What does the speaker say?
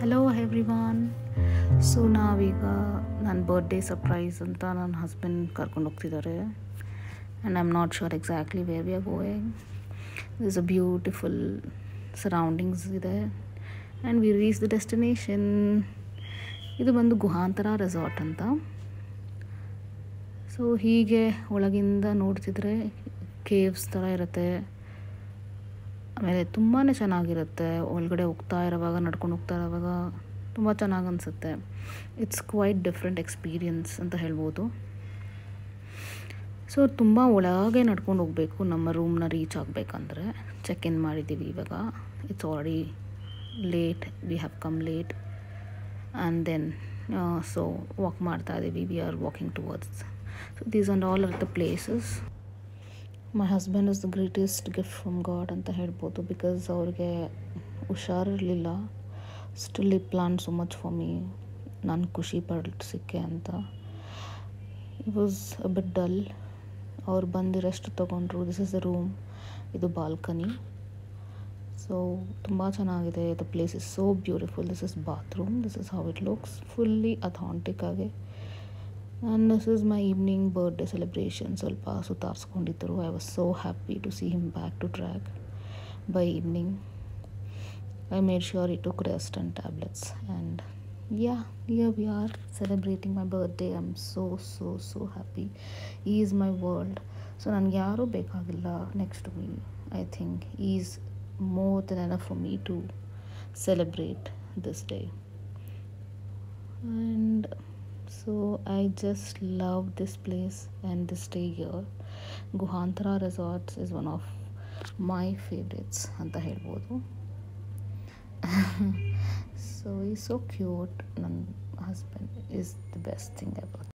Hello everyone. So ನಾವೀಗ ನನ್ನ birthday surprise ಅಂತ ನನ್ನ ಹಸ್ಬೆಂಡ್ ಕರ್ಕೊಂಡು ಹೋಗ್ತಿದ್ದಾರೆ. And I am not sure exactly where we are going. This a beautiful surroundings ಇದೆ and we reach the destination. ಇದು ಬಂದು ಗುಹಾಂತರ ರೆಸಾರ್ಟ್ ಅಂತ. ಸೊ ಹೀಗೆ ಒಳಗಿಂದ ನೋಡ್ತಿದ್ರೆ ಕೇವ್ಸ್ ಥರ ಇರುತ್ತೆ. ಆಮೇಲೆ ತುಂಬಾ ಚೆನ್ನಾಗಿರುತ್ತೆ. ಒಳಗಡೆ ನಡ್ಕೊಂಡು ಹೋಗ್ತಾ ಇರೋವಾಗ ತುಂಬ ಚೆನ್ನಾಗಿ ಅನಿಸುತ್ತೆ. ಇಟ್ಸ್ ಕ್ವೈಟ್ ಡಿಫ್ರೆಂಟ್ ಎಕ್ಸ್ಪೀರಿಯನ್ಸ್ ಅಂತ ಹೇಳ್ಬೋದು. ಸೊ ತುಂಬ ಒಳಗೆ ನಡ್ಕೊಂಡು ಹೋಗಬೇಕು ನಮ್ಮ ರೂಮ್ನ ರೀಚ್ ಆಗಬೇಕಂದ್ರೆ. ಚೆಕ್ ಇನ್ ಮಾಡಿದ್ದೀವಿ ಇವಾಗ. It's already late, we have come late and then so walk ಮಾಡ್ತಾ ಇದ್ದೀವಿ. We are walking towards. So these and all are the places. My husband is the greatest gift from God ಅಂತ ಹೇಳ್ಬೋದು. Because ಅವ್ರಿಗೆ ಹುಷಾರಿರಲಿಲ್ಲ. Still ಈ plan so much for me. ನಾನು ಖುಷಿ ಸಿಕ್ಕೆ ಅಂತ. It was a bit dull. ಅವ್ರು ಬಂದು ರೆಸ್ಟ್ ತೊಗೊಂಡ್ರು. ದಿಸ್ ಇಸ್ ದ ರೂಮ್, ಇದು ಬಾಲ್ಕನಿ. ಸೊ ತುಂಬ ಚೆನ್ನಾಗಿದೆ. The place is so beautiful. This is bathroom. This is how it looks. Fully authentic ಆಗಿ. And this is my evening birthday celebration. ಸ್ವಲ್ಪ ಸುತ್ತಾರಿಸ್ಕೊಂಡಿದ್ದರು. I was so happy to see him back to track by evening. I made sure he took rest and tablets, and yeah, here we are celebrating my birthday. I'm so happy. He is my world. So ನನಗೆ ಯಾರೂ ಬೇಕಾಗಿಲ್ಲ next to me. I think he is more than enough for me to celebrate this day. And so I just love this place and this day here. Guhantara Resorts is one of my favorites ಅಂತ ಹೇಳ್ಬೋದು. So he's so cute. My husband is the best thing ever.